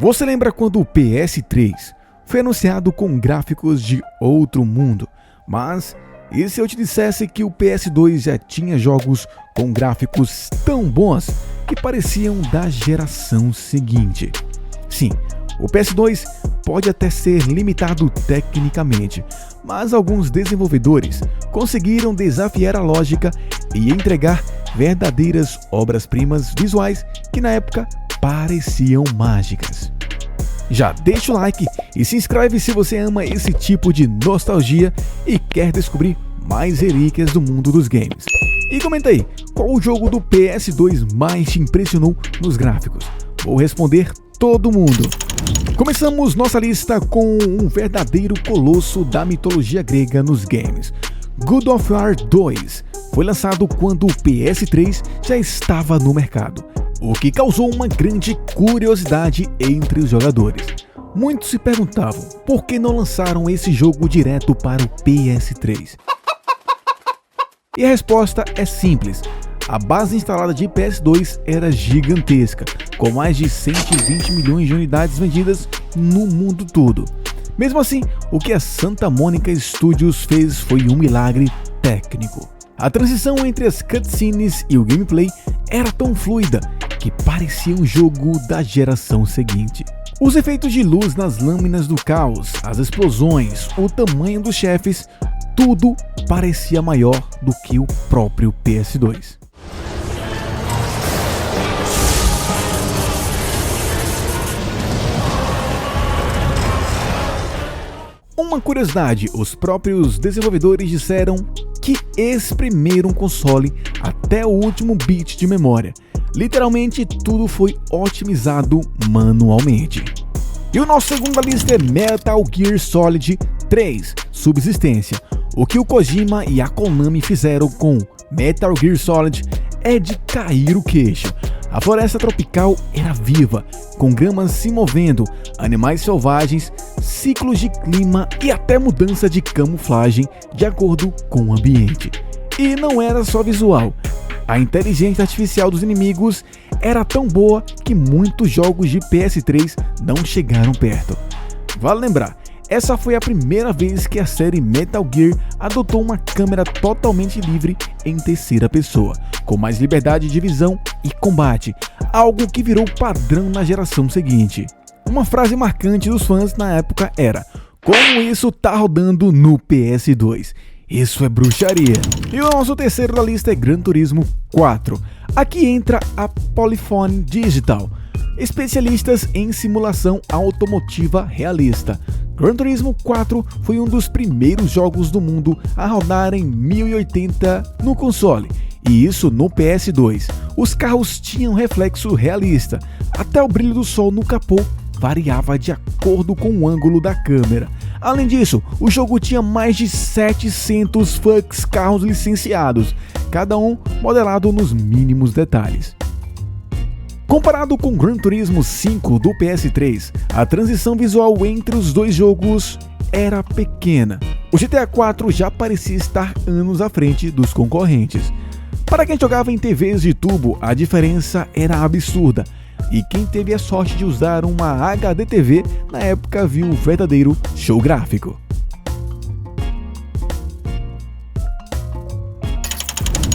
Você lembra quando o PS3 foi anunciado com gráficos de outro mundo? Mas e se eu te dissesse que o PS2 já tinha jogos com gráficos tão bons que pareciam da geração seguinte? Sim, o PS2 pode até ser limitado tecnicamente, mas alguns desenvolvedores conseguiram desafiar a lógica e entregar verdadeiras obras-primas visuais que na época pareciam mágicas. Já deixa o like e se inscreve se você ama esse tipo de nostalgia e quer descobrir mais relíquias do mundo dos games. E comenta aí, qual o jogo do PS2 mais te impressionou nos gráficos? Vou responder todo mundo. Começamos nossa lista com um verdadeiro colosso da mitologia grega nos games. God of War 2 foi lançado quando o PS3 já estava no mercado, o que causou uma grande curiosidade entre os jogadores. Muitos se perguntavam por que não lançaram esse jogo direto para o PS3. E a resposta é simples. A base instalada de PS2 era gigantesca, com mais de 120 milhões de unidades vendidas no mundo todo. Mesmo assim, o que a Santa Monica Studios fez foi um milagre técnico. A transição entre as cutscenes e o gameplay era tão fluida que parecia um jogo da geração seguinte. Os efeitos de luz nas lâminas do caos, as explosões, o tamanho dos chefes, tudo parecia maior do que o próprio PS2. Uma curiosidade, os próprios desenvolvedores disseram que exprimiram um console até o último bit de memória. Literalmente tudo foi otimizado manualmente. E o nosso segundo da lista é Metal Gear Solid 3 Subsistência. O que o Kojima e a Konami fizeram com Metal Gear Solid é de cair o queixo. A floresta tropical era viva, com gramas se movendo, animais selvagens, ciclos de clima e até mudança de camuflagem de acordo com o ambiente. E não era só visual. A inteligência artificial dos inimigos era tão boa que muitos jogos de PS3 não chegaram perto. Vale lembrar, essa foi a primeira vez que a série Metal Gear adotou uma câmera totalmente livre em terceira pessoa, com mais liberdade de visão e combate, algo que virou padrão na geração seguinte. Uma frase marcante dos fãs na época era: "Como isso tá rodando no PS2? Isso é bruxaria." E o nosso terceiro da lista é Gran Turismo 4. Aqui entra a Polyphony Digital, especialistas em simulação automotiva realista. Gran Turismo 4 foi um dos primeiros jogos do mundo a rodar em 1080 no console, e isso no PS2. Os carros tinham reflexo realista, até o brilho do sol no capô variava de acordo com o ângulo da câmera. Além disso, o jogo tinha mais de 700 fucks carros licenciados, cada um modelado nos mínimos detalhes. Comparado com Gran Turismo 5 do PS3, a transição visual entre os dois jogos era pequena. O GTA 4 já parecia estar anos à frente dos concorrentes. Para quem jogava em TVs de tubo, a diferença era absurda, e quem teve a sorte de usar uma HD TV na época viu o verdadeiro show gráfico.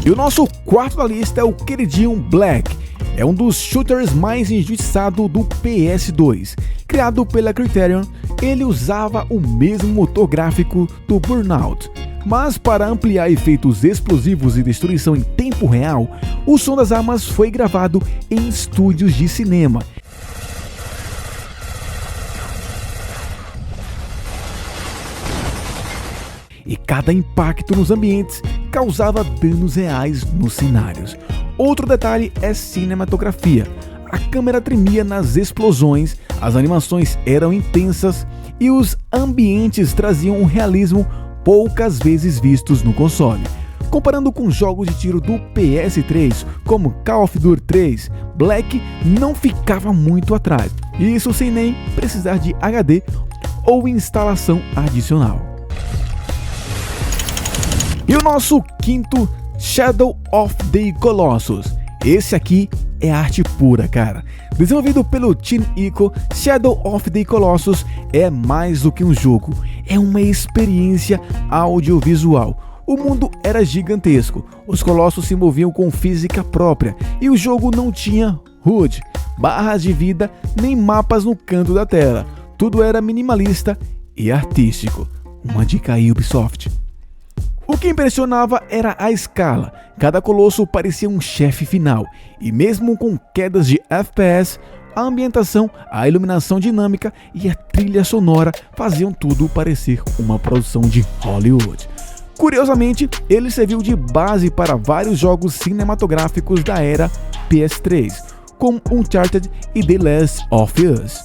E o nosso quarto da lista é o queridinho Black. É um dos shooters mais injustiçados do PS2. Criado pela Criterion, ele usava o mesmo motor gráfico do Burnout, mas para ampliar efeitos explosivos e destruição em tempo real, o som das armas foi gravado em estúdios de cinema. E cada impacto nos ambientes causava danos reais nos cenários. Outro detalhe é cinematografia. A câmera tremia nas explosões, as animações eram intensas e os ambientes traziam um realismo poucas vezes vistos no console. Comparando com jogos de tiro do PS3, como Call of Duty 3, Black não ficava muito atrás, isso sem nem precisar de HD ou instalação adicional. E o nosso quinto, Shadow of the Colossus. Esse aqui é arte pura, cara. Desenvolvido pelo Team Ico, Shadow of the Colossus é mais do que um jogo, é uma experiência audiovisual. O mundo era gigantesco, os colossos se moviam com física própria e o jogo não tinha HUD, barras de vida nem mapas no canto da tela. Tudo era minimalista e artístico. Uma dica aí, Ubisoft. O que impressionava era a escala. Cada colosso parecia um chefe final, e mesmo com quedas de FPS, a ambientação, a iluminação dinâmica e a trilha sonora faziam tudo parecer uma produção de Hollywood. Curiosamente, ele serviu de base para vários jogos cinematográficos da era PS3, como Uncharted e The Last of Us.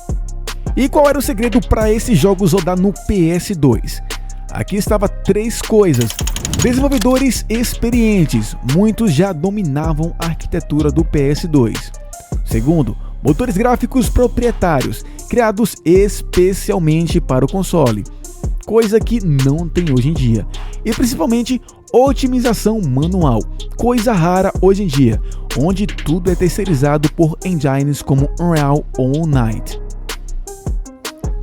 E qual era o segredo para esses jogos rodar no PS2? Aqui estava 3 coisas. Desenvolvedores experientes, muitos já dominavam a arquitetura do PS2. Segundo, motores gráficos proprietários, criados especialmente para o console, coisa que não tem hoje em dia. E principalmente, otimização manual, coisa rara hoje em dia, onde tudo é terceirizado por engines como Unreal ou Unite.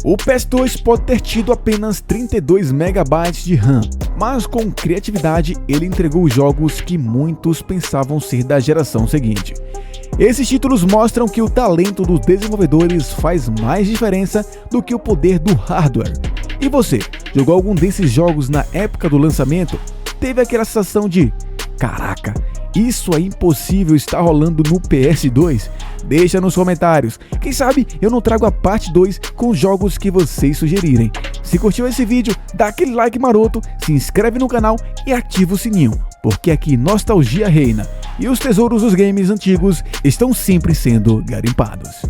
O PS2 pode ter tido apenas 32 MB de RAM, mas com criatividade ele entregou jogos que muitos pensavam ser da geração seguinte. Esses títulos mostram que o talento dos desenvolvedores faz mais diferença do que o poder do hardware. E você, jogou algum desses jogos na época do lançamento? Teve aquela sensação de caraca, isso é impossível estar rolando no PS2? Deixa nos comentários, quem sabe eu não trago a parte 2 com jogos que vocês sugerirem. Se curtiu esse vídeo, dá aquele like maroto, se inscreve no canal e ativa o sininho, porque aqui nostalgia reina e os tesouros dos games antigos estão sempre sendo garimpados.